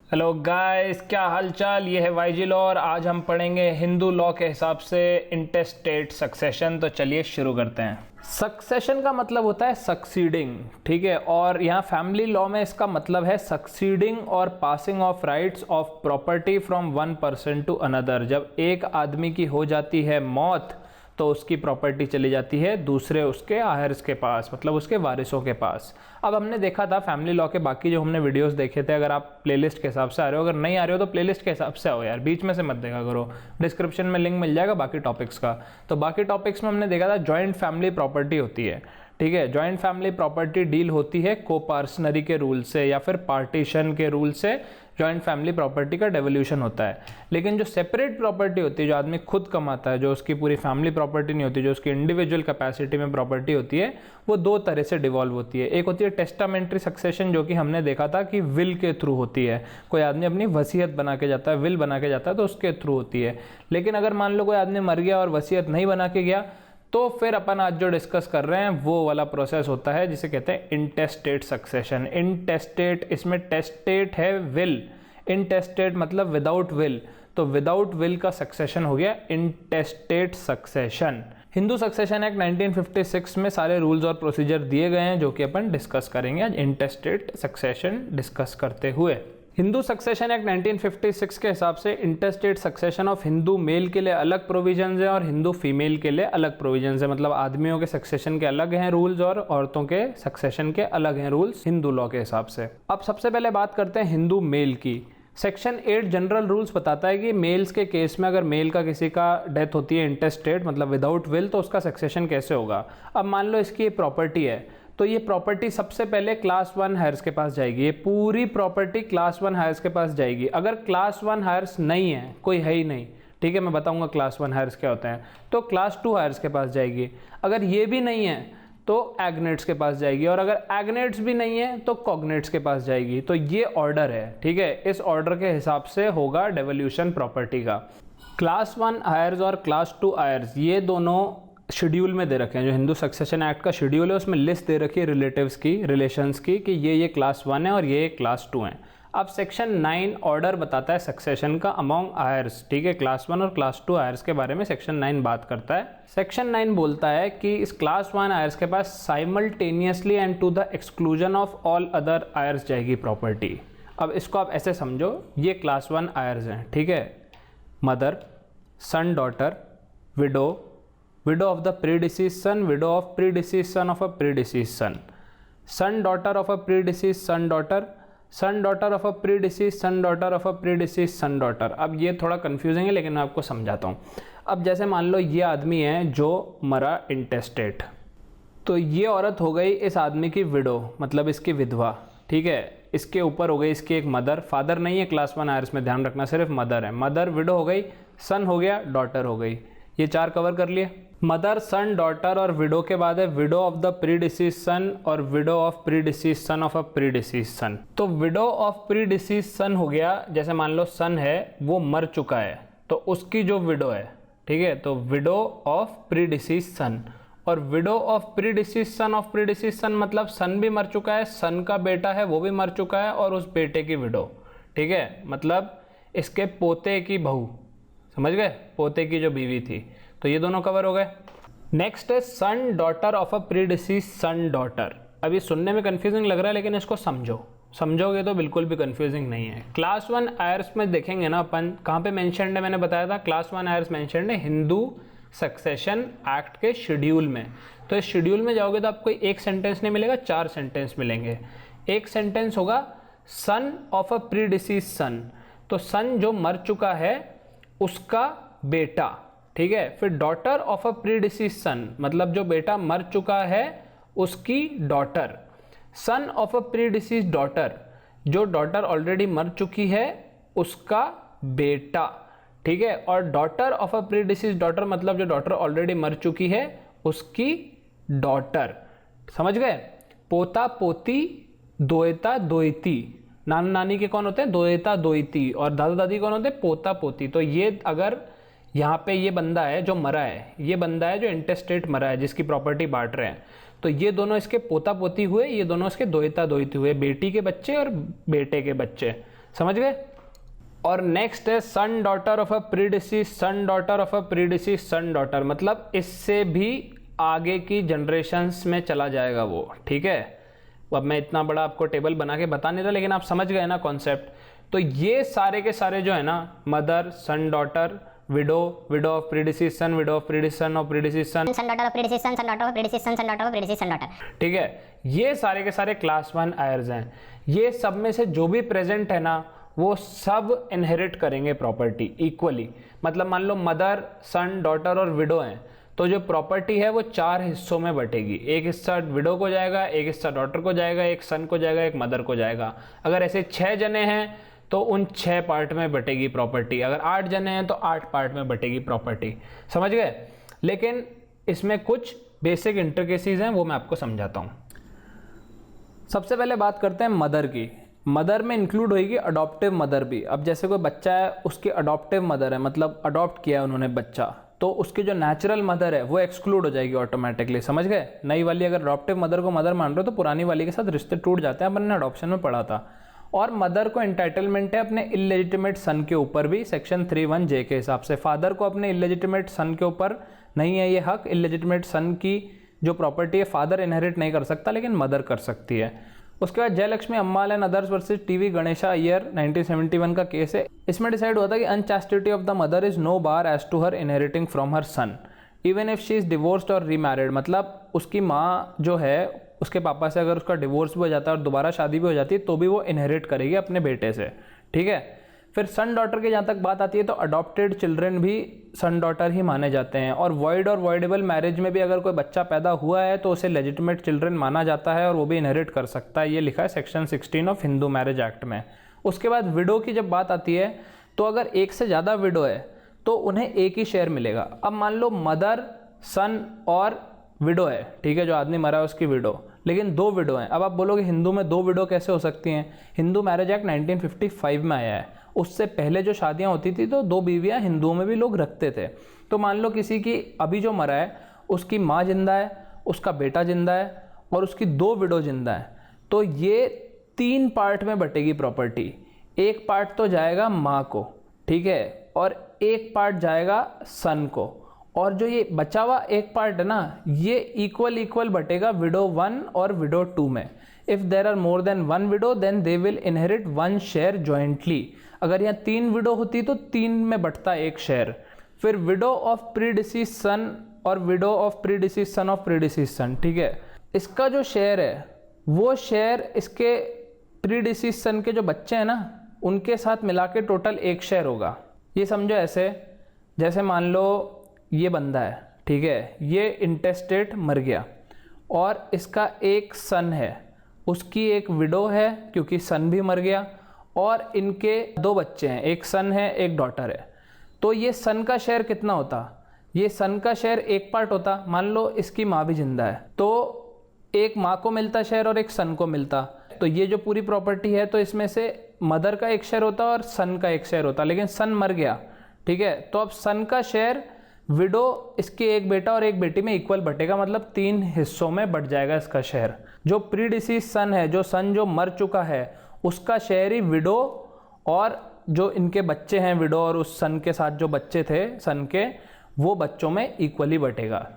Hello guys, क्या हालचाल। ये है वाईजी लॉ और आज हम पढ़ेंगे हिंदू लॉ के हिसाब से इंटेस्टेट सक्सेशन। तो चलिए शुरू करते हैं। सक्सेशन का मतलब होता है सक्सीडिंग, ठीक है। और यहाँ फैमिली लॉ में इसका मतलब है सक्सीडिंग और passing of rights of property from one person to another. जब एक आदमी की हो जाती है मौत तो उसकी प्रॉपर्टी चली जाती है दूसरे उसके आयर्स के पास, मतलब उसके वारिसों के पास। अब हमने देखा था फैमिली लॉ के बाकी जो हमने वीडियोस देखे थे, अगर आप प्लेलिस्ट के हिसाब से आ रहे हो, अगर नहीं आ रहे हो तो प्लेलिस्ट के हिसाब से आओ यार, बीच में से मत देखा करो। डिस्क्रिप्शन में लिंक मिल जाएगा बाकी टॉपिक्स का। तो बाकी टॉपिक्स में हमने देखा था जॉइंट फैमिली प्रॉपर्टी होती है, ठीक है। जॉइंट फैमिली प्रॉपर्टी डील होती है कोपार्सनरी के रूल से या फिर पार्टीशन के रूल से जॉइंट फैमिली प्रॉपर्टी का डेवोल्यूशन होता है। लेकिन जो सेपरेट प्रॉपर्टी होती है, जो आदमी खुद कमाता है, जो उसकी पूरी फैमिली प्रॉपर्टी नहीं होती, जो उसकी इंडिविजुअल कैपेसिटी में प्रॉपर्टी होती है, वो दो तरह से डिवॉल्व होती है। एक होती है टेस्टामेंट्री सक्सेशन, जो कि हमने देखा था कि विल के थ्रू होती है। कोई आदमी अपनी वसीयत बना के जाता है, विल बना के जाता है, तो उसके थ्रू होती है। लेकिन अगर मान लो कोई आदमी मर गया और वसीयत नहीं बना के गया, तो फिर अपन आज जो डिस्कस कर रहे हैं वो वाला प्रोसेस होता है जिसे कहते हैं इंटेस्टेट सक्सेशन। इंटेस्टेट, इसमें टेस्टेट है विल, इंटेस्टेट मतलब विदाउट विल, तो विदाउट विल का सक्सेशन हो गया इंटेस्टेट सक्सेशन। हिंदू सक्सेशन एक्ट 1956 में सारे रूल्स और प्रोसीजर दिए गए हैं जो कि अपन डिस्कस करेंगे आज इंटेस्टेट सक्सेशन डिस्कस करते हुए। हिंदू सक्सेशन एक्ट 1956 के हिसाब से इंटेस्टेट सक्सेशन ऑफ हिंदू मेल के लिए अलग प्रोविजंस है और हिंदू फीमेल के लिए अलग प्रोविजंस है। मतलब आदमियों के सक्सेशन के अलग हैं रूल्स और औरतों के सक्सेशन के अलग हैं रूल्स हिंदू लॉ के हिसाब से। अब सबसे पहले बात करते हैं हिंदू मेल की। सेक्शन 8 जनरल रूल्स बताता है कि मेल्स के केस में अगर मेल का किसी का डेथ होती है इंटेस्टेट मतलब विदाउट विल, तो उसका सक्सेशन कैसे होगा। अब मान लो इसकी प्रॉपर्टी है, तो ये प्रॉपर्टी सबसे पहले क्लास 1 हायर्स के पास जाएगी। ये पूरी प्रॉपर्टी क्लास 1 हायर्स के पास जाएगी। अगर क्लास 1 हायर्स नहीं है, कोई है ही नहीं, ठीक है, मैं बताऊंगा क्लास 1 हायर्स क्या होते हैं, तो क्लास 2 हायर्स के पास जाएगी। अगर ये भी नहीं है तो एग्नेट्स के पास जाएगी, और अगर एग्नेट्स भी नहीं है तो कॉग्नेट्स के पास जाएगी। तो ये ऑर्डर है, ठीक है। इस ऑर्डर के हिसाब से होगा डेवोल्यूशन प्रॉपर्टी का। क्लास 1 हायर्स और क्लास 2 हायर्स ये दोनों शेड्यूल में दे रखे हैं। जो हिंदू सक्सेशन एक्ट का शेड्यूल है उसमें लिस्ट दे रखी है रिलेटिव्स की, रिलेशंस की, कि ये क्लास 1 है और ये क्लास 2 हैं। अब सेक्शन 9 ऑर्डर बताता है सक्सेशन का अमॉन्ग आयर्स, ठीक है। क्लास 1 और क्लास 2 आयर्स के बारे में सेक्शन 9 बात करता है। सेक्शन 9 बोलता है कि इस क्लास 1 आयर्स के पास simultaneously and to the exclusion of all other heirs जाएगी प्रॉपर्टी। अब इसको आप ऐसे समझो, ये क्लास 1 आयर्स हैं, ठीक है। Mother, son, daughter, widow, widow of the predeceased son, widow of प्रीडिसीज son of a predeceased son, son daughter of a predeceased son daughter, son daughter of a predeceased son daughter of a predeceased son daughter. अब ये थोड़ा confusing है लेकिन मैं आपको समझाता हूँ। अब जैसे मान लो ये आदमी है जो मरा इंटेस्टेट, तो ये औरत हो गई इस आदमी की विडो, मतलब इसकी विधवा, ठीक है। इसके ऊपर हो गई इसकी एक मदर, फादर नहीं है क्लास 1 आयर्स में, ध्यान रखना सिर्फ मदर है। मदर, विडो हो गई, सन हो गया, डॉटर हो गई। ये 4 कवर कर लिए। मदर, सन, डॉटर और विडो के बाद है widow of the predeceased son और widow of प्रीडिसीज son of a predeceased son. तो विडो ऑफ प्रीडिसीज सन हो गया, जैसे मान लो सन है वो मर चुका है तो उसकी जो विडो है, ठीक है, तो विडो ऑफ प्रीडिसीज सन। और विडो ऑफ प्रीडिसीज सन ऑफ प्रीडिसीज सन मतलब सन भी मर चुका है, सन का बेटा है वो भी मर चुका है, और उस बेटे की विडो, ठीक है, मतलब इसके पोते की बहू, समझ गए, पोते की जो बीवी थी। तो ये दोनों कवर हो गए। नेक्स्ट है son daughter of a predeceased son daughter. अभी सुनने में कंफ्यूजिंग लग रहा है लेकिन इसको समझोगे तो बिल्कुल भी कंफ्यूजिंग नहीं है। क्लास 1 आयर्स में देखेंगे ना अपन, कहाँ पे मेंशन्ड है, मैंने बताया था क्लास 1 आयर्स मेंशन्ड है हिंदू सक्सेशन एक्ट के शेड्यूल में। तो इस शेड्यूल में जाओगे तो आपको एक सेंटेंस नहीं मिलेगा, 4 सेंटेंस मिलेंगे। एक सेंटेंस होगा सन ऑफ अ प्रीडिसीज सन, तो सन जो मर चुका है उसका बेटा, ठीक है। फिर डॉटर ऑफ अ प्रीडिसीज सन मतलब जो बेटा मर चुका है उसकी daughter. Son of a predeceased daughter, जो डॉटर ऑलरेडी मर चुकी है उसका बेटा, ठीक है। और daughter of a predeceased daughter मतलब जो डॉटर ऑलरेडी मर चुकी है उसकी डॉटर, समझ गए। पोता पोती, दोएता दोएती, नाना नानी के कौन होते हैं, दोएता दोएती, और दादा दादी कौन होते हैं, पोता पोती। तो ये अगर यहाँ पे ये बंदा है जो मरा है, ये बंदा है जो इंटेस्टेट मरा है जिसकी प्रॉपर्टी बांट रहे हैं, तो ये दोनों इसके पोता पोती हुए, ये दोनों इसके दोएता दोएती हुए, बेटी के बच्चे और बेटे के बच्चे, समझ गए। और नेक्स्ट है son daughter of a predeceased son daughter of a predeceased son daughter, मतलब इससे भी आगे की जनरेशन्स में चला जाएगा वो, ठीक है। अब मैं इतना बड़ा आपको टेबल बना के बता नहीं रहा, लेकिन आप समझ गए ना कॉन्सेप्ट। तो ये सारे के सारे जो है ना, mother, son daughter, widow, widow of प्रीडिसीज son, widow of प्रीडिसीज son of प्रीडिसीज son, son daughter of प्रीडिसीज son, son daughter of प्रीडिसीज son, son daughter of प्रीडिसीज son daughter, ठीक है। ये सारे के सारे क्लास 1 आयर्स हैं। ये सब में से जो भी प्रेजेंट है ना, वो सब इनहेरिट करेंगे प्रॉपर्टी इक्वली। मतलब मान लो मदर, सन, डॉटर और विडो हैं, तो जो प्रॉपर्टी है वो 4 हिस्सों में बटेगी। एक हिस्सा विडो को जाएगा, एक हिस्सा डॉटर को जाएगा, एक सन को जाएगा, एक मदर को जाएगा। अगर ऐसे 6 जने हैं तो उन 6 पार्ट में बटेगी प्रॉपर्टी। अगर 8 जने हैं तो 8 पार्ट में बटेगी प्रॉपर्टी। समझ गए। लेकिन इसमें कुछ बेसिक इंटरकेसीज हैं, वो मैं आपको समझाता हूँ। सबसे पहले बात करते हैं मदर की। मदर में इंक्लूड होगी अडॉप्टिव मदर भी। अब जैसे कोई बच्चा है, उसकी अडॉप्टिव मदर है, मतलब अडॉप्ट किया है उन्होंने बच्चा, तो उसकी जो नेचुरल मदर है वो एक्सक्लूड हो जाएगी ऑटोमेटिकली। समझ गए। नई वाली अगर अडॉप्टिव मदर को मदर मान रहे हो तो पुरानी वाली के साथ रिश्ते टूट जाते हैं, अपन ने अडॉप्शन में पढ़ा था। और मदर को एंटाइटलमेंट है अपने इलेजिटिमेट सन के ऊपर भी, सेक्शन 3(1)J के हिसाब से। फादर को अपने इलेजिटिमेट सन के ऊपर नहीं है ये हक। इलेजिटिमेट सन की जो प्रॉपर्टी है फादर इनहेरिट नहीं कर सकता, लेकिन मदर कर सकती है। उसके बाद Jayalakshmi Ammal and others versus TV Ganesha Iyer 1971 का केस है। इसमें डिसाइड हुआ था कि unchastity of the mother is no bar as to her inheriting from her son even if she is divorced और रीमैरिड। मतलब उसकी माँ जो है, उसके पापा से अगर उसका डिवोर्स भी हो जाता है और दोबारा शादी भी हो जाती है, तो भी वो इनहेरिट करेगी अपने बेटे से, ठीक है। फिर सन डॉटर की जहाँ तक बात आती है तो अडॉप्टेड चिल्ड्रन भी सन डॉटर ही माने जाते हैं। और वॉइड और वॉइडेबल मैरिज में भी अगर कोई बच्चा पैदा हुआ है तो उसे लेजिटिमेट चिल्ड्रन माना जाता है और वो भी इनहेरिट कर सकता है। ये लिखा है section 16 of Hindu marriage act में। उसके बाद विडो की जब बात आती है तो अगर एक से ज़्यादा विडो है तो उन्हें एक ही शेयर मिलेगा। अब मान लो मदर, सन और विडो है, ठीक है, जो आदमी मरा है उसकी विडो, लेकिन 2 विडो हैं। अब आप बोलोगे हिंदू में 2 विडो कैसे हो सकती हैं? हिंदू मैरिज एक्ट 1955 में आया है। उससे पहले जो शादियां होती थी तो 2 बीवियां हिंदुओं में भी लोग रखते थे। तो मान लो किसी की अभी जो मरा है उसकी माँ जिंदा है, उसका बेटा जिंदा है और उसकी 2 विडो जिंदा है, तो ये 3 पार्ट में बटेगी प्रॉपर्टी। एक पार्ट तो जाएगा माँ को, ठीक है, और एक पार्ट जाएगा सन को, और जो ये बचा हुआ एक पार्ट है ना, ये इक्वल बटेगा विडो 1 और विडो 2 में। If there are more than 1 widow then they will inherit 1 share jointly. अगर यहाँ 3 विडो होती तो 3 में बटता 1 शेयर। फिर विडो ऑफ प्रीडिसीज सन और widow of प्रीडिसीज son of प्रीडिसीज son, ठीक है, इसका जो शेयर है वो शेयर इसके प्रीडिसीज सन के जो बच्चे हैं ना उनके साथ मिला के टोटल 1 शेयर होगा। ये समझो ऐसे, जैसे मान लो ये बंदा है, ठीक है, ये इंटेस्टेट मर गया और इसका एक सन है, उसकी एक विडो है क्योंकि सन भी मर गया, और इनके 2 बच्चे हैं, एक सन है एक डॉटर है। तो ये सन का शेयर कितना होता? ये सन का शेयर 1 पार्ट होता। मान लो इसकी माँ भी जिंदा है तो एक माँ को मिलता शेयर और एक सन को मिलता। तो ये जो पूरी प्रॉपर्टी है तो इसमें से मदर का 1 शेयर होता और सन का 1 शेयर होता, लेकिन सन मर गया, ठीक है। तो अब सन का शेयर विडो, इसके एक बेटा और एक बेटी में इक्वल बटेगा, मतलब 3 हिस्सों में बट जाएगा इसका शेयर। जो प्रीडिसीज सन है, जो सन जो मर चुका है, उसका शेयर ही विडो और जो इनके बच्चे हैं विडो और उस सन के साथ जो बच्चे थे सन के, वो बच्चों में इक्वली बटेगा।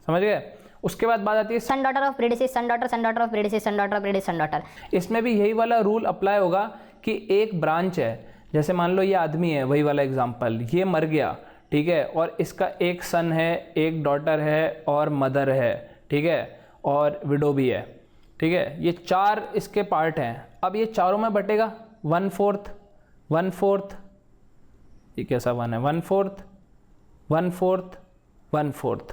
समझ गए। उसके बाद बात आती है son daughter of प्रीडिसीज son daughter, son daughter of प्रीडिसीज son daughter of प्रीडिसीज son daughter. इसमें भी यही वाला रूल अप्लाई होगा कि एक ब्रांच है, जैसे मान लो ये आदमी है, वही वाला एग्जाम्पल, ये मर गया, ठीक है, और इसका एक सन है, एक डॉटर है और मदर है, ठीक है, और विडो भी है, ठीक है। ये 4 इसके पार्ट हैं। अब ये चारों में बटेगा 1/4, 1/4, ये कैसा 1 है, 1/4, 1/4, 1/4।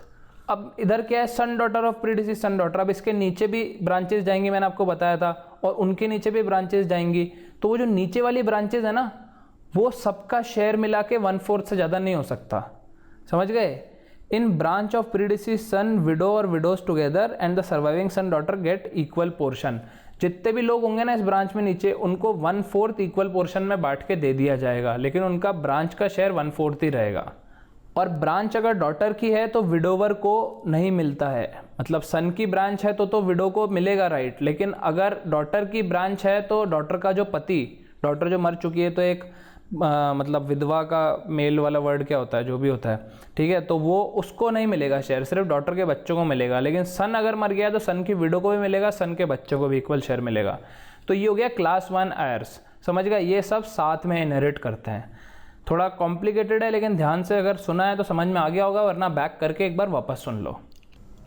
अब इधर क्या है, son daughter of प्रीडिसीज son daughter. अब इसके नीचे भी ब्रांचेस जाएंगी, मैंने आपको बताया था, और उनके नीचे भी ब्रांचेस जाएंगी। तो वो जो नीचे वाली ब्रांचेस है ना, वो सबका शेयर मिला के 1/4 से ज़्यादा नहीं हो सकता। समझ गए। इन ब्रांच ऑफ प्रीडिसीज सन विडो और widows together and the surviving son daughter get equal portion. जितने भी लोग होंगे ना इस ब्रांच में नीचे, उनको 1/4 इक्वल पोर्शन में बांट के दे दिया जाएगा, लेकिन उनका ब्रांच का शेयर 1/4 ही रहेगा। और ब्रांच अगर डॉटर की है तो विडोवर को नहीं मिलता है, मतलब सन की ब्रांच है तो विडो को मिलेगा, राइट। लेकिन अगर डॉटर की ब्रांच है तो डॉटर का जो पति, डॉटर जो मर चुकी है तो एक मतलब विधवा का मेल वाला वर्ड क्या होता है, जो भी होता है, ठीक है, तो वो उसको नहीं मिलेगा शेयर, सिर्फ डॉटर के बच्चों को मिलेगा। लेकिन सन अगर मर गया तो सन की विडो को भी मिलेगा, सन के बच्चों को भी इक्वल शेयर मिलेगा। तो ये हो गया क्लास 1 आयर्स, समझ गए, ये सब साथ में इनहेरिट करते हैं। थोड़ा कॉम्प्लिकेटेड है लेकिन ध्यान से अगर सुना है तो समझ में आ गया होगा, वरना बैक करके एक बार वापस सुन लो।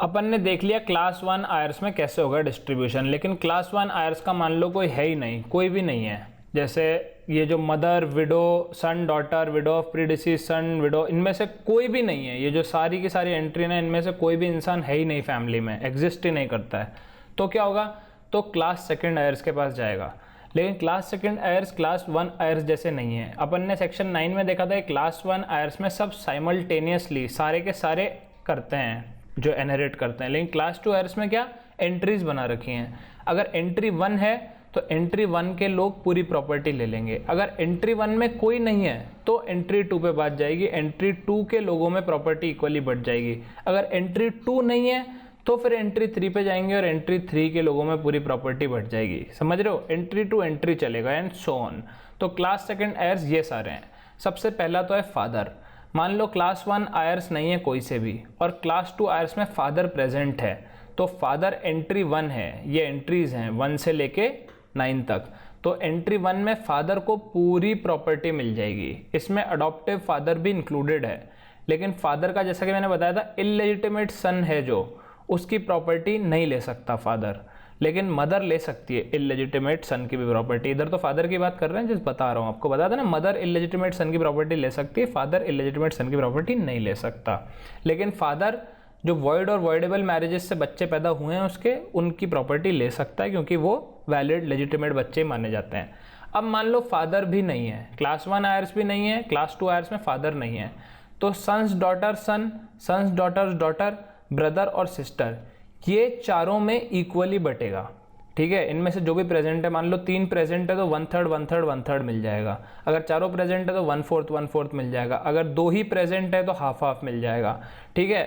अपन ने देख लिया क्लास 1 आयर्स में कैसे होगा डिस्ट्रीब्यूशन, लेकिन क्लास 1 आयर्स का मान लो कोई है ही नहीं, कोई भी नहीं है। जैसे ये जो mother, widow, son, daughter, widow of प्रीडिसीज son, widow, इनमें से कोई भी नहीं है। ये जो सारी की सारी एंट्री है इनमें से कोई भी इंसान है ही नहीं फैमिली में, एग्जिस्ट ही नहीं करता है। तो क्या होगा, तो क्लास 2 आयर्स के पास जाएगा। लेकिन क्लास 2 आयर्स क्लास 1 आयर्स जैसे नहीं है। अपन ने सेक्शन 9 में देखा था क्लास 1 आयर्स में सब साइमल्टेनियसली सारे के सारे करते हैं जो इनहेरिट करते हैं, लेकिन क्लास 2 आयर्स में क्या एंट्रीज बना रखी हैं। अगर एंट्री 1 है तो एंट्री 1 के लोग पूरी प्रॉपर्टी ले लेंगे। अगर एंट्री 1 में कोई नहीं है तो एंट्री 2 पे बात जाएगी, एंट्री 2 के लोगों में प्रॉपर्टी इक्वली बढ़ जाएगी। अगर एंट्री 2 नहीं है तो फिर एंट्री 3 पे जाएंगे और एंट्री 3 के लोगों में पूरी प्रॉपर्टी बढ़ जाएगी, समझ रहे हो, एंट्री टू एंट्री चलेगा एंड सो ऑन। तो क्लास 2 आयर्स ये सारे हैं। सबसे पहला तो है फादर। मान लो क्लास 1 आयर्स नहीं है कोई से भी और क्लास 2 आयर्स में फादर प्रेजेंट है, तो फादर एंट्री 1 है, ये एंट्रीज हैं 1 से लेके 9 तक। तो एंट्री 1 में फादर को पूरी प्रॉपर्टी मिल जाएगी, इसमें अडॉप्टिव फादर भी इंक्लूडेड है। लेकिन फादर का जैसा कि मैंने बताया था इलेजिटिमेट सन है जो, उसकी प्रॉपर्टी नहीं ले सकता फादर, लेकिन मदर ले सकती है इलेजिटिमेट सन की भी प्रॉपर्टी। इधर तो फादर की बात कर रहे हैं, जिस बता रहा हूँ आपको, बता था ना, मदर इलेजिटिमेट सन की प्रॉपर्टी ले सकती है, फादर इलेजिटिमेट सन की प्रॉपर्टी नहीं ले सकता। लेकिन फादर जो वॉइड और वॉइडेबल मैरिजेस से बच्चे पैदा हुए हैं उसके, उनकी प्रॉपर्टी ले सकता है क्योंकि वो वैलिड लेजिटिमेट बच्चे माने जाते हैं। अब मान लो फादर भी नहीं है, क्लास 1 आयर्स भी नहीं है, क्लास 2 आयर्स में फादर नहीं है, तो सन्स डॉटर सन, सन्स डॉटर्स डॉटर, ब्रदर और सिस्टर, ये चारों में इक्वली बटेगा, ठीक है। इनमें से जो भी प्रेजेंट है, मान लो 3 प्रेजेंट है तो 1/3 1/3 1/3 मिल जाएगा। अगर चारों प्रेजेंट है तो 1/4 1/4 मिल जाएगा। अगर 2 ही प्रेजेंट है तो हाफ हाफ मिल जाएगा, ठीक है।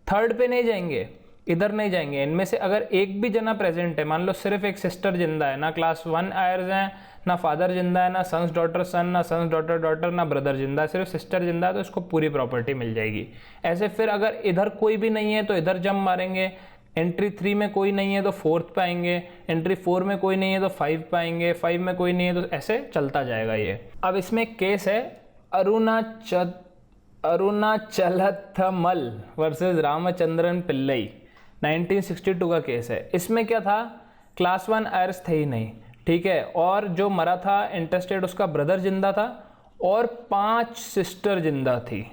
थर्ड पे नहीं जाएंगे, इधर नहीं जाएंगे। इनमें से अगर एक भी जना प्रेजेंट है, मान लो सिर्फ एक सिस्टर जिंदा है, ना क्लास 1 आयर्स हैं, ना फादर जिंदा है, ना सन्स डॉटर सन, ना सन्स डॉटर डॉटर, ना ब्रदर जिंदा है, सिर्फ सिस्टर जिंदा है, तो इसको पूरी प्रॉपर्टी मिल जाएगी। ऐसे फिर अगर इधर कोई भी नहीं है तो इधर जंप मारेंगे, एंट्री 3 में कोई नहीं है तो 4th पे आएंगे, एंट्री 4 में कोई नहीं है तो 5 पे आएंगे, 5 में कोई नहीं है तो ऐसे चलता जाएगा ये। अब इसमें एक केस है अरुणाचलथमल वर्सेस रामचंद्रन पिल्लई, 1962 का केस है। इसमें क्या था, क्लास 1 आयर्स थे ही नहीं, ठीक है, और जो मरा था इंटरेस्टेड उसका ब्रदर जिंदा था और 5 सिस्टर जिंदा थी।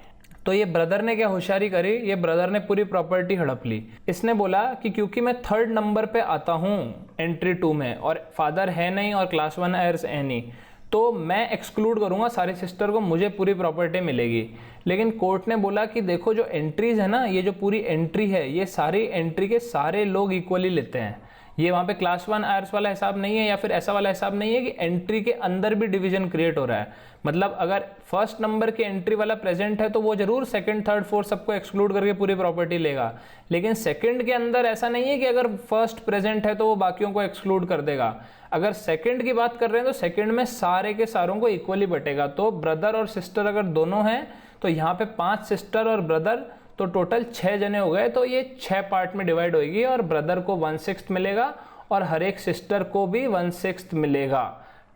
तो ये ब्रदर ने क्या होशियारी करी, ये ब्रदर ने पूरी प्रॉपर्टी हड़प ली। इसने बोला कि क्योंकि मैं 3rd नंबर पे आता हूँ एंट्री 2 में और फादर है नहीं और क्लास 1 आयर्स है नहीं, तो मैं एक्सक्लूड करूँगा सारी सिस्टर को, मुझे पूरी प्रॉपर्टी मिलेगी। लेकिन कोर्ट ने बोला कि देखो जो एंट्रीज है ना, ये जो पूरी एंट्री है, ये सारी एंट्री के सारे लोग इक्वली लेते हैं। ये वहाँ पे क्लास 1 आयर्स वाला हिसाब नहीं है, या फिर ऐसा वाला हिसाब नहीं है कि एंट्री के अंदर भी डिवीजन क्रिएट हो रहा है। मतलब अगर 1st नंबर के एंट्री वाला प्रेजेंट है तो वो जरूर 2nd 3rd 4th सबको एक्सक्लूड करके पूरी प्रॉपर्टी लेगा। लेकिन 2nd के अंदर ऐसा नहीं है कि अगर 1st प्रेजेंट है तो वो बाकियों को एक्सक्लूड कर देगा। अगर 2nd की बात कर रहे हैं तो 2nd में सारे के सारों को इक्वली बटेगा। तो ब्रदर और सिस्टर अगर दोनों हैं तो यहाँ पे 5 सिस्टर और ब्रदर, तो टोटल 6 जने हो गए, तो ये 6 पार्ट में डिवाइड होगी और ब्रदर को 1/6 मिलेगा और हर एक सिस्टर को भी 1/6 मिलेगा,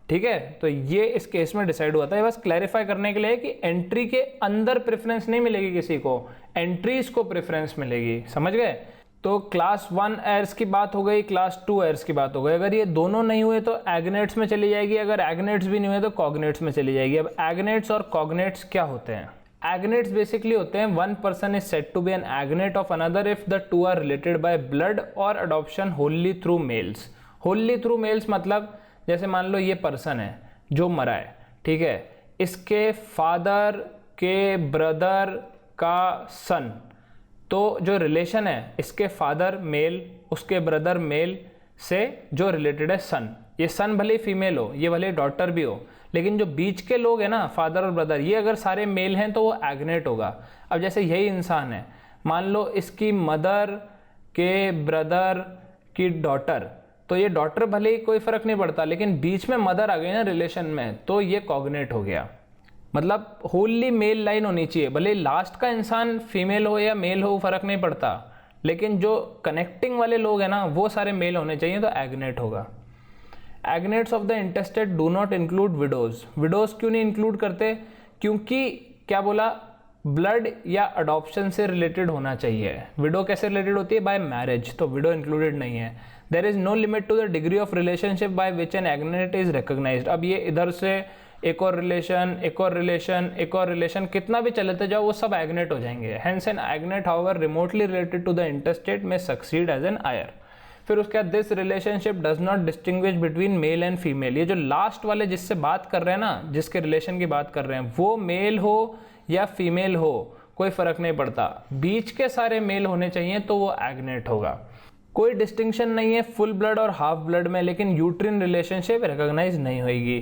ठीक है। तो ये इस केस में डिसाइड हुआ था। ये बस क्लैरिफाई करने के लिए कि एंट्री के अंदर प्रेफरेंस नहीं मिलेगी किसी को, एंट्रीज को प्रेफरेंस मिलेगी, समझ गए। तो क्लास 1 आयर्स की बात हो गई, क्लास 2 आयर्स की बात हो गई। अगर ये दोनों नहीं हुए तो एग्नेट्स में चली जाएगी, अगर एग्नेट्स भी नहीं हुए तो कॉग्नेट्स में चली जाएगी। अब एग्नेट्स और कॉग्नेट्स क्या होते हैं? एग्नेट्स बेसिकली होते हैं one person is said to be an agnate of another if the two are related by blood or adoption wholly through males. Wholly through males मतलब जैसे मान लो ये पर्सन है जो मरा है, ठीक है, इसके फादर के ब्रदर का सन, तो जो रिलेशन है इसके फादर मेल उसके ब्रदर मेल से जो रिलेटेड है सन, ये सन भले फीमेल हो, ये भले डॉटर भी हो, लेकिन जो बीच के लोग हैं ना, फादर और ब्रदर, ये अगर सारे मेल हैं तो वो एग्नेट होगा। अब जैसे यही इंसान है, मान लो इसकी मदर के ब्रदर की डॉटर तो ये डॉटर भले ही कोई फर्क नहीं पड़ता, लेकिन बीच में मदर आ गई ना रिलेशन में, तो ये कॉग्नेट हो गया। मतलब होली मेल लाइन होनी चाहिए, भले लास्ट का इंसान फीमेल हो या मेल हो फर्क नहीं पड़ता, लेकिन जो कनेक्टिंग वाले लोग हैं ना वो सारे मेल होने चाहिए, तो एग्नेट होगा। Agnates of the intestate do not include widows. Widows क्यों नहीं इंक्लूड करते? क्योंकि क्या बोला, ब्लड या अडॉप्शन से रिलेटेड होना चाहिए। विडो कैसे रिलेटेड होती है? बाय मैरिज, तो विडो इंक्लूडेड नहीं है। There is no limit to the degree of relationship by which an agnate is recognised. अब ये इधर से एक और रिलेशन, एक और रिलेशन, एक और रिलेशन, कितना भी चलते जाओ वो सब एग्नेट हो जाएंगे। Hence an agnate however remotely related to the intestate may succeed as an heir. फिर उसके बाद this relationship does not distinguish between male and female. ये जो लास्ट वाले जिससे बात कर रहे हैं ना, जिसके रिलेशन की बात कर रहे हैं, वो मेल हो या फीमेल हो कोई फर्क नहीं पड़ता, बीच के सारे मेल होने चाहिए तो वो एग्नेट होगा। कोई डिस्टिंक्शन नहीं है फुल ब्लड और हाफ ब्लड में, लेकिन यूट्रिन रिलेशनशिप रिकॉग्नाइज नहीं होगी।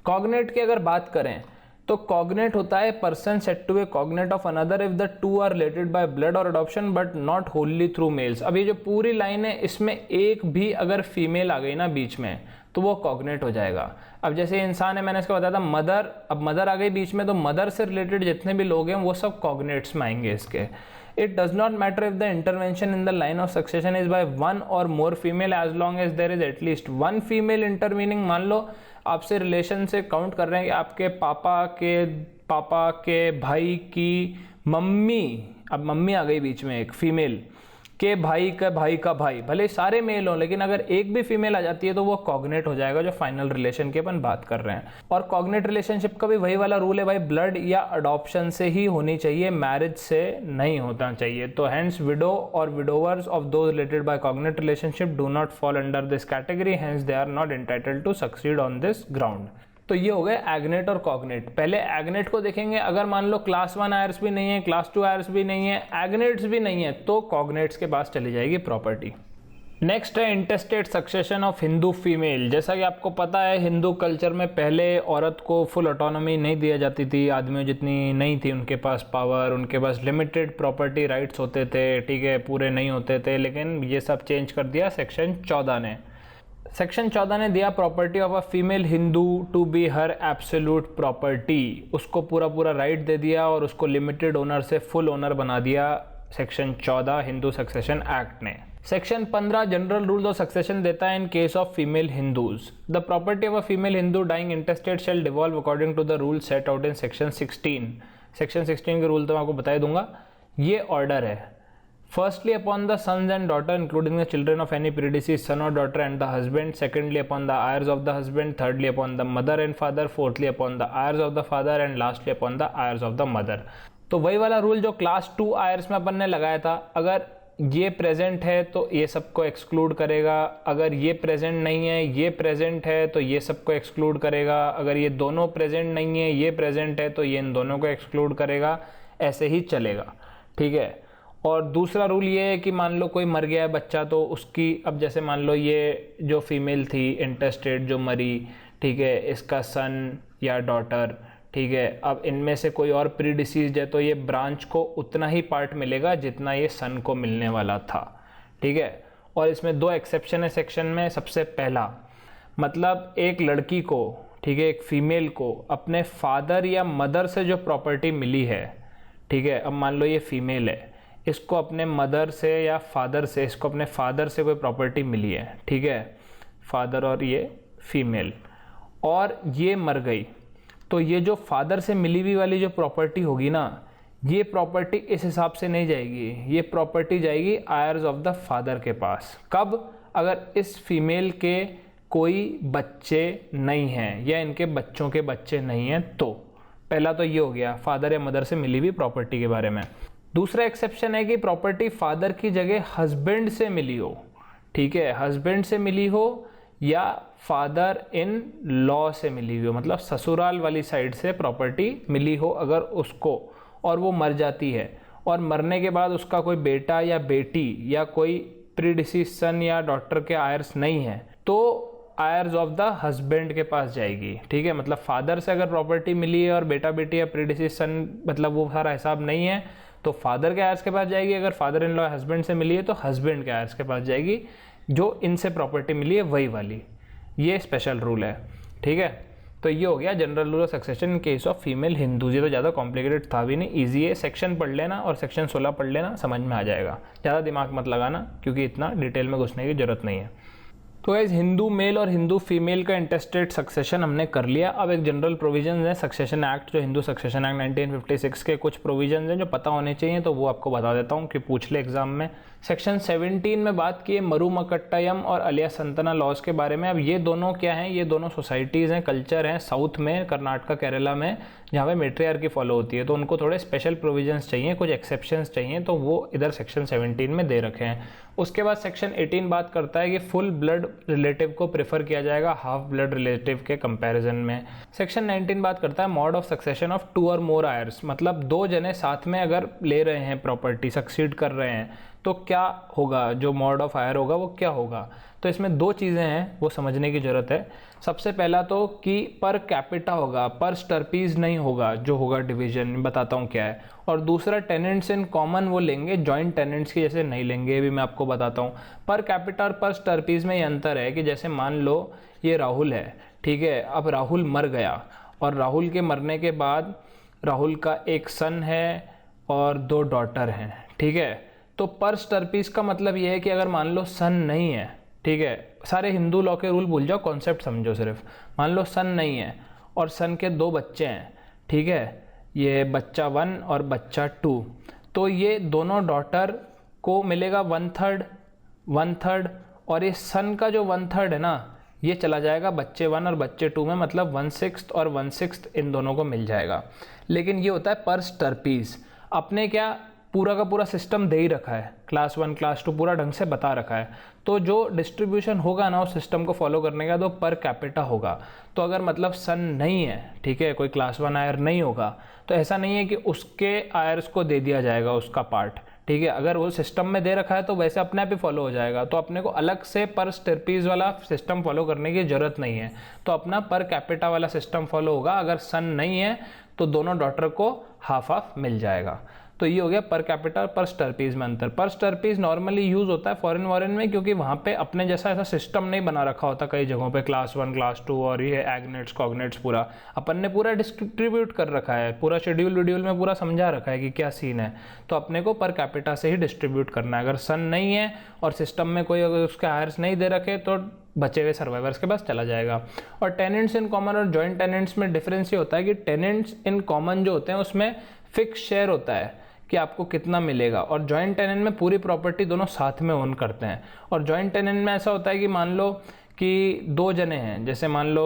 कॉग्नेट की अगर बात करें तो कॉग्नेट होता है person said to a cognate of another if the two are related by blood or adoption but not wholly through males. अब ये जो पूरी लाइन है इसमें एक भी अगर फीमेल आ गई ना बीच में तो वो कॉग्नेट हो जाएगा। अब जैसे इंसान है, मैंने इसको बताया था मदर, अब मदर आ गई बीच में तो मदर से रिलेटेड जितने भी लोग हैं वो सब कॉग्नेट्स में आएंगे इसके। It does not matter if the intervention in the line of succession is by one or more female as long as there is at least one female intervening. मान लो आपसे रिलेशन से काउंट कर रहे हैं कि आपके पापा के भाई की मम्मी, अब मम्मी आ गई बीच में एक फीमेल, के भाई का भाई, भले सारे मेल हो लेकिन अगर एक भी फीमेल आ जाती है तो वो कॉग्नेट हो जाएगा, जो फाइनल रिलेशन की अपन बात कर रहे हैं। और कॉग्नेट रिलेशनशिप का भी वही वाला रूल है भाई, ब्लड या अडॉप्शन से ही होनी चाहिए, मैरिज से नहीं होना चाहिए। तो हेंस विडो और widowers of those related by cognate relationship do not fall under this category, hence they are not entitled to succeed on this ground. तो ये हो गए एग्नेट और कॉग्नेट। पहले एग्नेट को देखेंगे, अगर मान लो क्लास 1 आयर्स भी नहीं है, क्लास 2 आयर्स भी नहीं है, एग्नेट्स भी नहीं है, तो कॉग्नेट्स के पास चली जाएगी प्रॉपर्टी। नेक्स्ट है इंटेस्टेट सक्सेशन ऑफ हिंदू फीमेल। जैसा कि आपको पता है हिंदू कल्चर में पहले औरत को फुल ऑटोनॉमी नहीं दिया जाती थी, आदमियों जितनी नहीं थी उनके पास पावर, उनके पास लिमिटेड प्रॉपर्टी राइट्स होते थे, ठीक है, पूरे नहीं होते थे, लेकिन ये सब चेंज कर दिया सेक्शन 14 ने। सेक्शन 14 ने दिया property of a female Hindu to be her absolute property, उसको पूरा राइट दे दिया और उसको लिमिटेड ओनर से फुल ओनर बना दिया सेक्शन 14 हिंदू सक्सेशन एक्ट ने। Section 15 general rules of succession देता है in case of female Hindus. The property of a female Hindu dying intestate shall devolve according to the rule set out in section 16। Section 16 के rule तो मैं आपको बता दूंगा। ये ऑर्डर है, Firstly, upon the sons and daughter, including the children of any predeceased son or daughter and the husband. Secondly, upon the heirs of the husband. Thirdly, upon the mother and father. Fourthly, upon the heirs of the father. And lastly, upon the heirs of the mother. तो वही वाला rule जो class 2 Aires में अपन ने लगाया था, अगर ये प्रेजेंट है तो ये सबको एक्सक्लूड करेगा, अगर ये प्रेजेंट नहीं है, ये प्रेजेंट है तो ये सबको एक्सक्लूड करेगा, अगर ये दोनों प्रेजेंट नहीं है, ये प्रेजेंट है तो ये इन दोनों को एक्सक्लूड करेगा, ऐसे ही चलेगा, ठीक है। और दूसरा रूल ये है कि मान लो कोई मर गया है बच्चा, तो उसकी, अब जैसे मान लो ये जो फीमेल थी इंटेस्टेड जो मरी, ठीक है, इसका सन या डॉटर, ठीक है, अब इनमें से कोई और प्री डिसीज्ड है तो ये ब्रांच को उतना ही पार्ट मिलेगा जितना ये सन को मिलने वाला था, ठीक है। और इसमें 2 एक्सेप्शन है सेक्शन में। सबसे पहला मतलब एक लड़की को, ठीक है, एक फीमेल को अपने फादर या मदर से जो प्रॉपर्टी मिली है, ठीक है, अब मान लो ये फीमेल है, इसको अपने मदर से या फादर से, इसको अपने फादर से कोई प्रॉपर्टी मिली है, ठीक है, फादर और ये फीमेल, और ये मर गई, तो ये जो फादर से मिली हुई वाली जो प्रॉपर्टी होगी ना, ये प्रॉपर्टी इस हिसाब से नहीं जाएगी, ये प्रॉपर्टी जाएगी आयर्स ऑफ द फादर के पास। कब? अगर इस फीमेल के कोई बच्चे नहीं हैं या इनके बच्चों के बच्चे नहीं हैं तो। पहला तो ये हो गया फादर या मदर से मिली हुई प्रॉपर्टी के बारे में। दूसरा एक्सेप्शन है कि प्रॉपर्टी फादर की जगह हस्बैंड से मिली हो, ठीक है, हस्बैंड से मिली हो या फादर इन लॉ से मिली हुई हो, मतलब ससुराल वाली साइड से प्रॉपर्टी मिली हो अगर उसको, और वो मर जाती है और मरने के बाद उसका कोई बेटा या बेटी या कोई प्रीडिसीज सन या डॉटर के आयर्स नहीं है, तो आयर्स ऑफ द हस्बैंड के पास जाएगी, ठीक है। मतलब फादर से अगर प्रॉपर्टी मिली है और बेटा बेटी या प्रीडिसीज सन, मतलब वो सारा हिसाब नहीं है, तो फादर के आयर्स के पास जाएगी। अगर फादर इन लॉ हस्बैंड से मिली है तो हस्बैंड के आयर्स के पास जाएगी। जो इनसे प्रॉपर्टी मिली है वही वाली, ये स्पेशल रूल है, ठीक है। तो ये हो गया general rule of succession in case of female Hindus. ये तो ज़्यादा कॉम्प्लिकेटेड था भी नहीं, ईजी है। सेक्शन पढ़ लेना और सेक्शन 16 पढ़ लेना, समझ में आ जाएगा। ज़्यादा दिमाग मत लगाना क्योंकि इतना डिटेल में घुसने की ज़रूरत नहीं है। तो गाइस हिंदू मेल और हिंदू फीमेल का इंटेस्टेट सक्सेशन हमने कर लिया। अब एक जनरल प्रोविजन है सक्सेशन एक्ट, जो हिंदू सक्सेशन एक्ट 1956 के कुछ प्रोविजन हैं जो पता होने चाहिए, तो वो आपको बता देता हूँ कि पूछ ले एग्जाम में। सेक्शन 17 में बात की है मरुमकट्टयम और अलिया संतना लॉज के बारे में। अब ये दोनों क्या हैं, ये दोनों सोसाइटीज़ हैं, कल्चर हैं साउथ में, कर्नाटका केरला में, जहाँ पे मेट्रियार्की फॉलो होती है। तो उनको थोड़े स्पेशल प्रोविजंस चाहिए, कुछ एक्सेप्शंस चाहिए, तो वो इधर सेक्शन 17 में दे रखे हैं। उसके बाद सेक्शन 18 बात करता है कि फुल ब्लड रिलेटिव को प्रेफर किया जाएगा हाफ ब्लड रिलेटिव के कंपैरिजन में। सेक्शन 19 बात करता है मोड ऑफ सक्सेशन ऑफ 2 और मोर आयर्स, मतलब 2 जने साथ में अगर ले रहे हैं प्रॉपर्टी, सक्सीड कर रहे हैं, तो क्या होगा, जो मोड ऑफ आयर होगा वो क्या होगा। तो इसमें 2 चीज़ें हैं वो समझने की ज़रूरत है। सबसे पहला तो कि पर कैपिटा होगा, पर स्टर्पीज नहीं होगा, जो होगा डिवीजन, बताता हूँ क्या है। और दूसरा टेनेंट्स इन कॉमन वो लेंगे, जॉइंट टेनेंट्स की जैसे नहीं लेंगे, ये भी मैं आपको बताता हूँ। पर कैपिटा और पर स्टर्पीज में ये अंतर है कि जैसे मान लो ये राहुल है, ठीक है, अब राहुल मर गया और राहुल के मरने के बाद राहुल का एक सन है और 2 डॉटर हैं, ठीक है। तो पर स्टर्पीज का मतलब ये है कि अगर मान लो सन नहीं है, ठीक है, सारे हिंदू लॉ के रूल भूल जाओ, कॉन्सेप्ट समझो सिर्फ। मान लो सन नहीं है और सन के 2 बच्चे हैं, ठीक है, ये बच्चा 1 और बच्चा 2, तो ये दोनों डॉटर को मिलेगा 1/3 और ये सन का जो 1/3 है ना, ये चला जाएगा बच्चे 1 और बच्चे 2 में, मतलब 1/6 और 1/6 इन दोनों को मिल जाएगा। लेकिन ये होता है पर स्टर्पीज। अपने क्या पूरा का पूरा सिस्टम दे ही रखा है, क्लास 1 क्लास 2 पूरा ढंग से बता रखा है। तो जो डिस्ट्रीब्यूशन होगा ना उस सिस्टम को फॉलो करने का, तो पर कैपिटा होगा। तो अगर मतलब सन नहीं है, ठीक है, कोई क्लास 1 आयर नहीं होगा, तो ऐसा नहीं है कि उसके आयर्स को दे दिया जाएगा उसका पार्ट, ठीक है। अगर वो सिस्टम में दे रखा है तो वैसे अपने आप ही फॉलो हो जाएगा। तो अपने को अलग से पर स्टर्पीज वाला सिस्टम फॉलो करने की ज़रूरत नहीं है, तो अपना पर कैपिटा वाला सिस्टम फॉलो होगा। अगर सन नहीं है तो दोनों डॉटर को हाफ हाफ मिल जाएगा। तो ये हो गया पर कैपिटा पर स्टर्पीज में अंतर। पर स्टर्पीज नॉर्मली यूज होता है फॉरेन वॉरेन में, क्योंकि वहाँ पे अपने जैसा ऐसा सिस्टम नहीं बना रखा होता कई जगहों पे, क्लास 1 क्लास 2 और ये एग्नेट्स कॉग्नेट्स, पूरा अपन ने पूरा डिस्ट्रीब्यूट कर रखा है, पूरा शेड्यूल वीड्यूल में पूरा समझा रखा है कि क्या सीन है। तो अपने को पर कैपिटा से ही डिस्ट्रीब्यूट करना है। अगर सन नहीं है और सिस्टम में कोई अगर उसके आयर्स नहीं दे रखे तो बचे हुए सर्वाइवर्स के पास चला जाएगा। और टेनेंट्स इन कॉमन और जॉइंट टेनेंट्स में डिफरेंस ये होता है कि टेनेंट्स इन कॉमन जो होते हैं उसमें फिक्स शेयर होता है कि आपको कितना मिलेगा, और जॉइंट टेनेंट में पूरी प्रॉपर्टी दोनों साथ में ओन करते हैं। और जॉइंट टेनेंट में ऐसा होता है कि मान लो कि 2 जने हैं, जैसे मान लो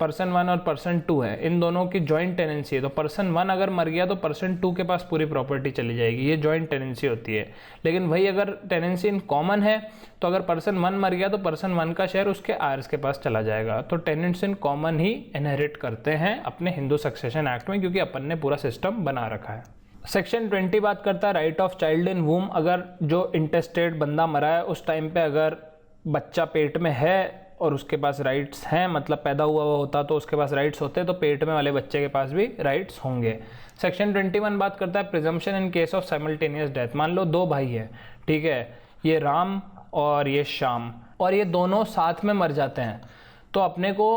पर्सन 1 और पर्सन 2 है, इन दोनों की जॉइंट टेनेंसी है, तो पर्सन 1 अगर मर गया तो पर्सन 2 के पास पूरी प्रॉपर्टी चली जाएगी, ये जॉइंट टेनेंसी होती है। लेकिन वही अगर टेनेंसी इन कॉमन है तो अगर पर्सन 1 मर गया तो पर्सन 1 का शेयर उसके आयर्स के पास चला जाएगा। तो tenants in common he inherit करते हैं अपने हिंदू सक्सेशन एक्ट में, क्योंकि अपन ने पूरा सिस्टम बना रखा है। सेक्शन 20 बात करता है राइट ऑफ चाइल्ड इन वूम। अगर जो इंटेस्टेट बंदा मरा है उस टाइम पे अगर बच्चा पेट में है और उसके पास राइट्स हैं, मतलब पैदा हुआ होता तो उसके पास राइट्स होते, तो पेट में वाले बच्चे के पास भी राइट्स होंगे। सेक्शन 21 बात करता है presumption in case of simultaneous death. मान लो 2 भाई है, ठीक है, ये राम और ये श्याम, और ये दोनों साथ में मर जाते हैं, तो अपने को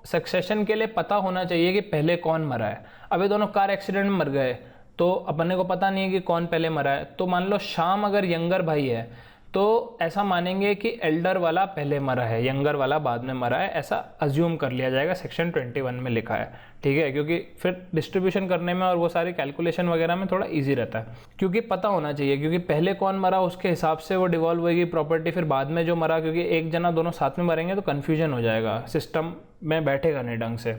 सक्सेशन के लिए पता होना चाहिए कि पहले कौन मरा है। अब ये दोनों कार एक्सीडेंट में मर गए तो अपने को पता नहीं है कि कौन पहले मरा है। तो मान लो श्याम अगर यंगर भाई है तो ऐसा मानेंगे कि एल्डर वाला पहले मरा है, यंगर वाला बाद में मरा है, ऐसा अज्यूम कर लिया जाएगा, सेक्शन 21 में लिखा है, ठीक है। क्योंकि फिर डिस्ट्रीब्यूशन करने में और वो सारी कैलकुलेशन वगैरह में थोड़ा इजी रहता है, क्योंकि पता होना चाहिए, क्योंकि पहले कौन मरा उसके हिसाब से वो डिवॉल्व होगी प्रॉपर्टी, फिर बाद में जो मरा, क्योंकि एक जना दोनों साथ में मरेंगे तो कन्फ्यूजन हो जाएगा, सिस्टम में बैठेगा नहीं ढंग से।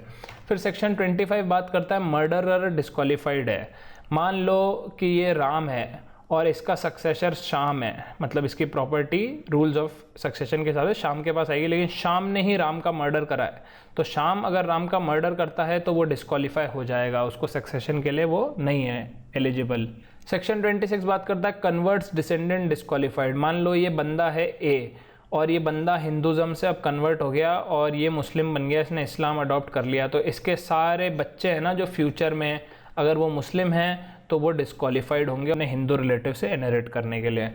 फिर सेक्शन 25 बात करता है मर्डरर डिस्क्वालीफाइड है। मान लो कि ये राम है और इसका सक्सेसर शाम है, मतलब इसकी प्रॉपर्टी रूल्स ऑफ सक्सेशन के हिसाब से शाम के पास आएगी, लेकिन शाम ने ही राम का मर्डर करा है, तो शाम अगर राम का मर्डर करता है तो वो डिस्क्वालीफाई हो जाएगा, उसको सक्सेशन के लिए वो नहीं है एलिजिबल। सेक्शन 26 बात करता है कन्वर्ट्स डिसेंडेंट डिस्क्वालीफाइड। मान लो ये बंदा है ए और ये बंदा हिंदुज़म से अब कन्वर्ट हो गया और ये मुस्लिम बन गया, इसने इस्लाम अडॉप्ट कर लिया, तो इसके सारे बच्चे हैं ना जो फ्यूचर में अगर वो मुस्लिम हैं तो वो डिस्क्वालीफाइड होंगे अपने हिंदू रिलेटिव से इनहेरिट करने के लिए।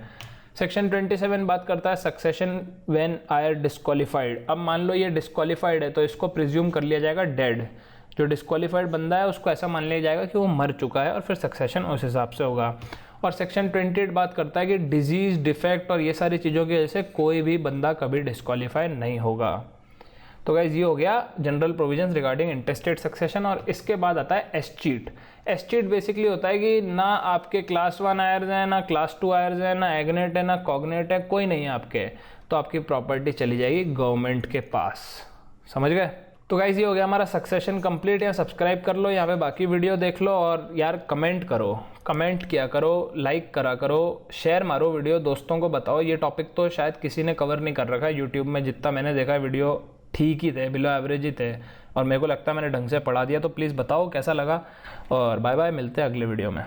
सेक्शन 27 बात करता है सक्सेशन व्हेन आर डिस्क्वालिफाइड। अब मान लो ये डिस्क्वालिफाइड है तो इसको प्रिज्यूम कर लिया जाएगा डेड। जो डिस्क्वालिफाइड बंदा है उसको ऐसा मान लिया जाएगा कि वो मर चुका है और फिर सक्सेशन उस हिसाब से होगा। और सेक्शन 28 बात करता है कि डिजीज, डिफेक्ट और ये सारी चीज़ों की वजह से कोई भी बंदा कभी डिस्क्वालीफाई नहीं होगा। तो गाइज ये हो गया जनरल प्रोविजंस रिगार्डिंग इंटेस्टेड सक्सेशन। और इसके बाद आता है एस्चीट। एस्चीट बेसिकली होता है कि ना आपके क्लास 1 आयर्स हैं, ना क्लास 2 आयर्स हैं, ना एग्नेट है, ना कॉग्नेट है, कोई नहीं है आपके, तो आपकी प्रॉपर्टी चली जाएगी गवर्नमेंट के पास। समझ गए? तो गाइज ये हो गया हमारा सक्सेशन कंप्लीट। या सब्सक्राइब कर लो, यहाँ पे बाकी वीडियो देख लो और यार कमेंट करो, कमेंट किया करो, लाइक करा करो, शेयर मारो वीडियो, दोस्तों को बताओ। ये टॉपिक तो शायद किसी ने कवर नहीं कर रखा है यूट्यूब में, जितना मैंने देखा है वीडियो ठीक ही थे, बिलो एवरेज ही थे और मेरे को लगता है मैंने ढंग से पढ़ा दिया। तो प्लीज़ बताओ कैसा लगा और बाय बाय, मिलते हैं अगले वीडियो में।